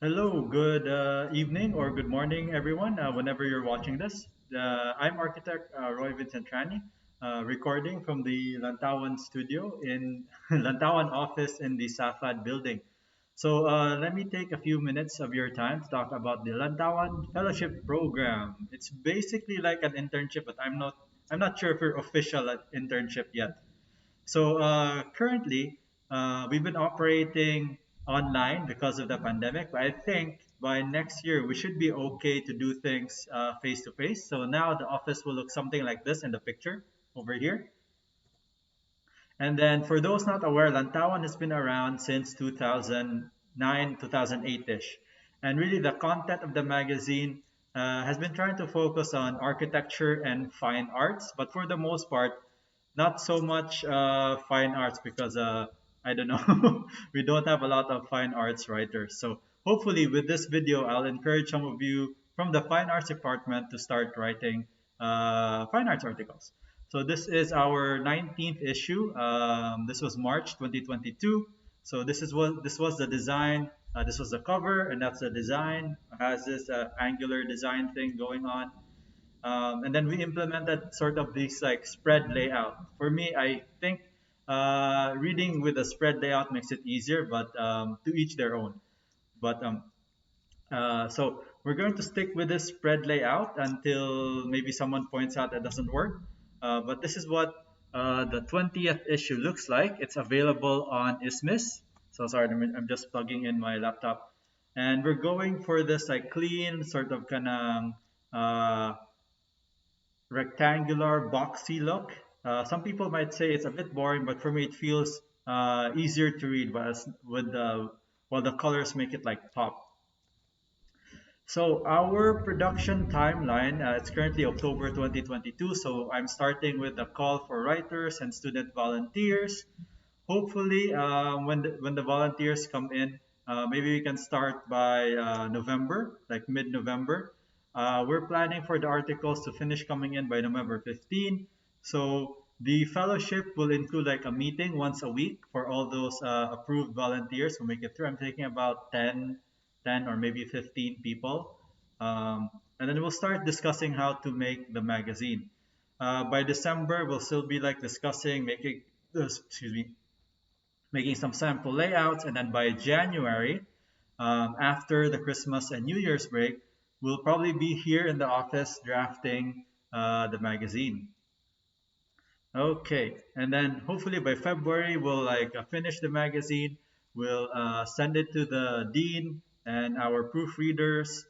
Hello, good evening or good morning, everyone, whenever you're watching this. I'm architect Roy Vincentrani, recording from the Lantawan studio in Lantawan office in the Safad building. So let me take a few minutes of your time to talk about the Lantawan Fellowship program. It's basically like an internship, but I'm not sure if we're official at internship yet. So currently, we've been operating online because of the pandemic, but I think by next year we should be okay to do things face to face. So now the office will look something like this in the picture over here. And then for those not aware, Lantawan has been around since 2009, 2008-ish. And really the content of the magazine has been trying to focus on architecture and fine arts, but for the most part, not so much fine arts because I don't know, we don't have a lot of fine arts writers. So hopefully with this video, I'll encourage some of you from the fine arts department to start writing fine arts articles. So this is our 19th issue. This was March 2022. So this was the design. This was the cover, and that's the design. It has this angular design thing going on. And then we implemented sort of this like spread layout. For me, I think reading with a spread layout makes it easier, but to each their own. But so we're going to stick with this spread layout until maybe someone points out it doesn't work. But this is what the 20th issue looks like. It's available on Ismis. So sorry, I'm just plugging in my laptop. And we're going for this like clean sort of kind of rectangular, boxy look. Some people might say it's a bit boring, but for me it feels easier to read with the while the colors make it like pop. So our production timeline, it's currently October 2022. So I'm starting with the call for writers and student volunteers. Hopefully, when the volunteers come in, maybe we can start by November, like mid-November. We're planning for the articles to finish coming in by November 15. So the fellowship will include like a meeting once a week for all those approved volunteers who make it through. I'm thinking about 10 or maybe 15 people. And then we'll start discussing how to make the magazine. By December, we'll still be like discussing excuse me, making some sample layouts, and then by January, after the Christmas and New Year's break, we'll probably be here in the office drafting the magazine. Okay, and then hopefully by February we'll like finish the magazine. We'll send it to the dean and our proofreaders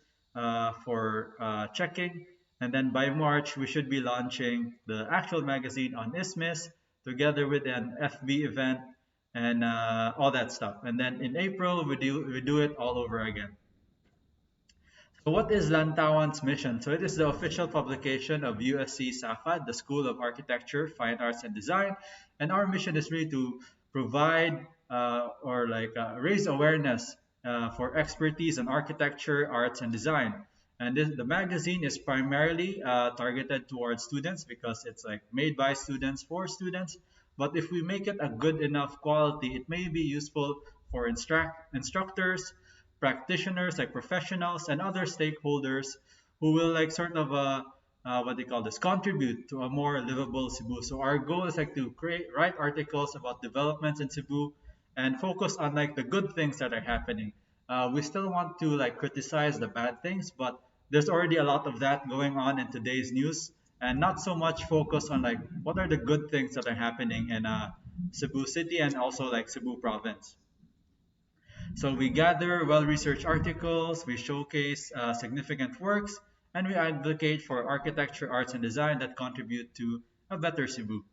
for checking, and then by March we should be launching the actual magazine on Isthmus together with an FB event and all that stuff. And then in April we do it all over again. So what is Lantawan's mission? So it is the official publication of USC SAFAD, the School of Architecture, Fine Arts and Design. And our mission is really to provide or like raise awareness for expertise in architecture, arts and design. And the magazine is primarily targeted towards students because it's like made by students for students. But if we make it a good enough quality, it may be useful for instructors, practitioners like professionals and other stakeholders who will like sort of what they call this contribute to a more livable Cebu. So our goal is like to write articles about developments in Cebu and focus on like the good things that are happening. We still want to like criticize the bad things, but there's already a lot of that going on in today's news, and not so much focus on like what are the good things that are happening in Cebu City and also like Cebu Province. So we gather well-researched articles, we showcase significant works, and we advocate for architecture, arts, and design that contribute to a better Cebu.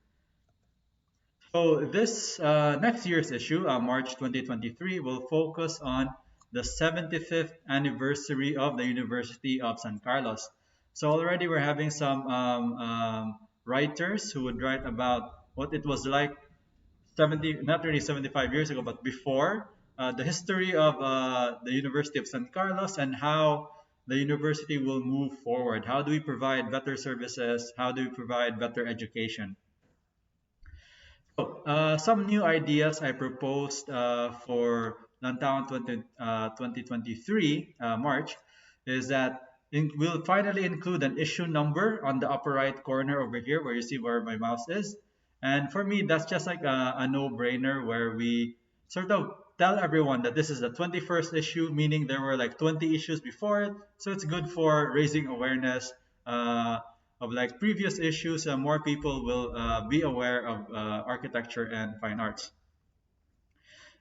So this next year's issue, March 2023, will focus on the 75th anniversary of the University of San Carlos. So already we're having some writers who would write about what it was like 70, not really 75 years ago, but before, the history of the University of San Carlos and how the university will move forward. How do we provide better services? How do we provide better education? So, some new ideas I proposed for Lantawan 2023 March is that we'll finally include an issue number on the upper right corner over here where you see where my mouse is. And for me, that's just like a no-brainer where we sort of tell everyone that this is the 21st issue, meaning there were like 20 issues before it. So it's good for raising awareness uh, of like previous issues, and more people will be aware of architecture and fine arts.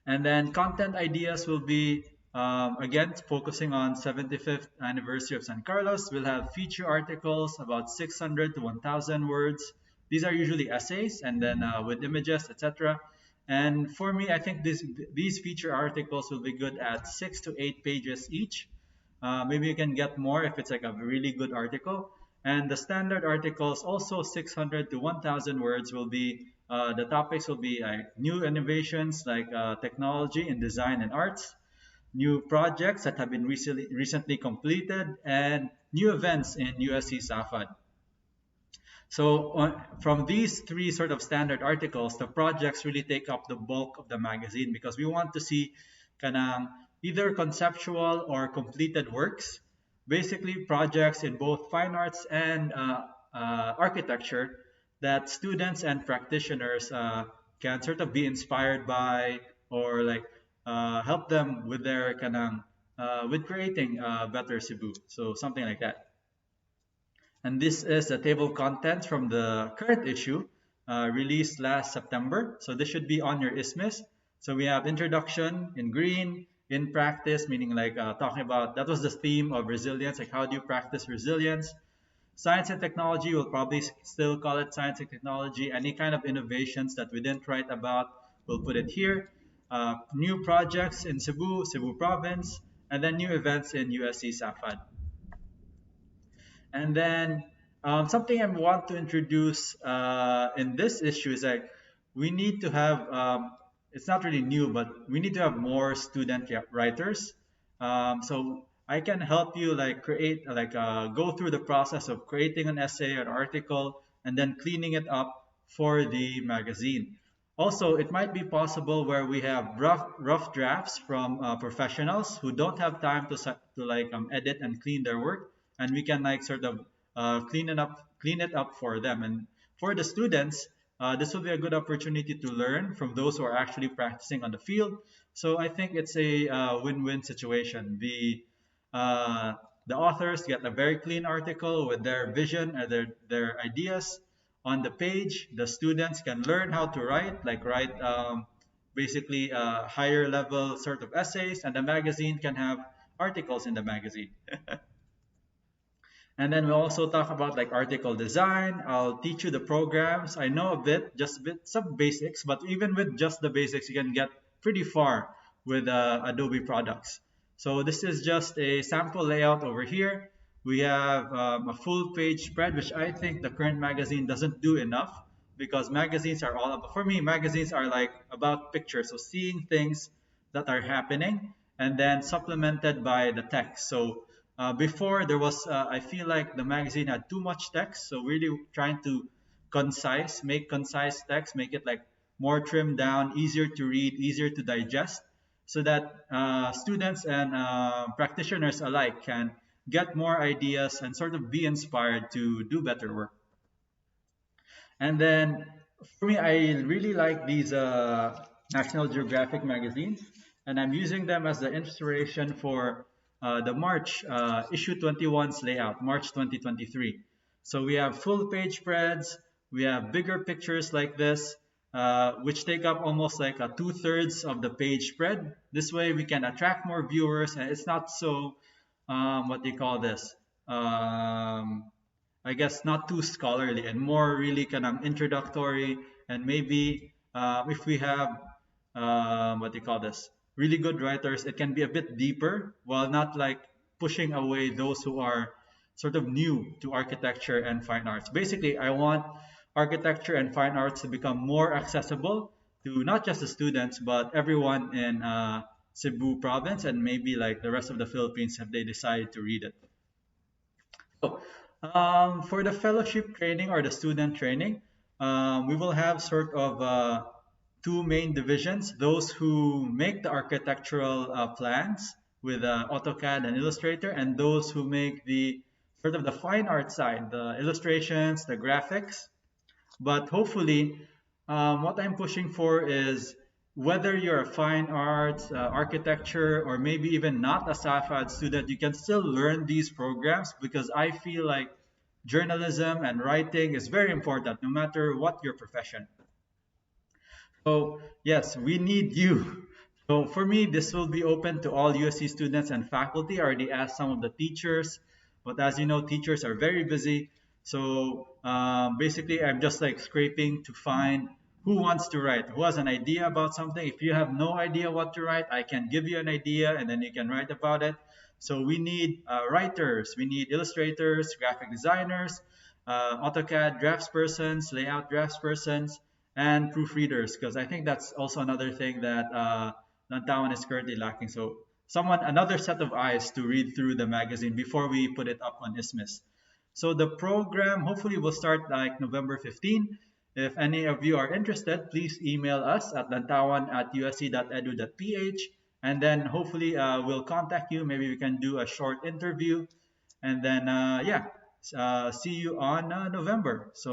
And then content ideas will be again focusing on 75th anniversary of San Carlos. We'll have feature articles about 600 to 1,000 words. These are usually essays, and then with images, etc. And for me, I think these feature articles will be good at 6 to 8 pages each. Maybe you can get more if it's like a really good article. And the standard articles, also 600 to 1,000 words, will be the topics will be like new innovations like technology in design and arts, new projects that have been recently completed, and new events in USC SAFAD. So from these three sort of standard articles, the projects really take up the bulk of the magazine because we want to see kanang either conceptual or completed works, basically projects in both fine arts and architecture that students and practitioners can sort of be inspired by or like help them with their kanang with creating better Cebu. So something like that. And this is the table of contents from the current issue released last September. So this should be on your ISMIS. So we have introduction in green, in practice, meaning like talking about that was the theme of resilience, like how do you practice resilience? Science and technology, we'll probably still call it science and technology. Any kind of innovations that we didn't write about, we'll put it here. New projects in Cebu, Cebu province, and then new events in USC SAFAD. And then something I want to introduce in this issue is like we need to have, it's not really new, but we need to have more student writers. So I can help you like create, like go through the process of creating an essay or article and then cleaning it up for the magazine. Also, it might be possible where we have rough drafts from professionals who don't have time to like edit and clean their work, and we can like sort of clean it up for them. And for the students, this will be a good opportunity to learn from those who are actually practicing on the field. So I think it's a win-win situation. The authors get a very clean article with their vision and their ideas on the page. The students can learn how to write, like write basically higher level sort of essays, and the magazine can have articles in the magazine. And then we also talk about like article design. I'll teach you the programs. I know a bit, just a bit, some basics, but even with just the basics, you can get pretty far with Adobe products. So this is just a sample layout over here. We have a full page spread, which I think the current magazine doesn't do enough because magazines are all about, for me, magazines are like about pictures. So seeing things that are happening and then supplemented by the text. So before there was, I feel like the magazine had too much text, so really trying to make concise text, make it like more trimmed down, easier to read, easier to digest, so that students and practitioners alike can get more ideas and sort of be inspired to do better work. And then for me, I really like these National Geographic magazines, and I'm using them as the inspiration for the March issue 21's layout, March 2023. So we have full page spreads, we have bigger pictures like this, which take up almost like a 2/3 of the page spread. This way we can attract more viewers, and it's not so, what do you call this? I guess not too scholarly and more really kind of introductory. And maybe if we have what do you call this, really good writers, it can be a bit deeper while not like pushing away those who are sort of new to architecture and fine arts. Basically, I want architecture and fine arts to become more accessible to not just the students but everyone in Cebu province and maybe like the rest of the Philippines if they decide to read it. So, for the fellowship training or the student training, we will have sort of two main divisions: those who make the architectural plans with AutoCAD and Illustrator, and those who make the sort of the fine art side, the illustrations, the graphics. But hopefully, what I'm pushing for is whether you're a fine arts, architecture, or maybe even not a SAFAD student, you can still learn these programs, because I feel like journalism and writing is very important no matter what your profession. So yes, we need you. So for me, this will be open to all USC students and faculty. I already asked some of the teachers, but as you know, teachers are very busy. So basically, I'm just like scraping to find who wants to write, who has an idea about something. If you have no idea what to write, I can give you an idea and then you can write about it. So we need writers, we need illustrators, graphic designers, AutoCAD draftspersons, layout draftspersons, and proofreaders, because I think that's also another thing that Lantawan is currently lacking. So another set of eyes to read through the magazine before we put it up on ISMIS. So the program hopefully will start like November 15. If any of you are interested, please email us at lantawan@usc.edu.ph, and then hopefully we'll contact you. Maybe we can do a short interview, and then yeah, see you on November. So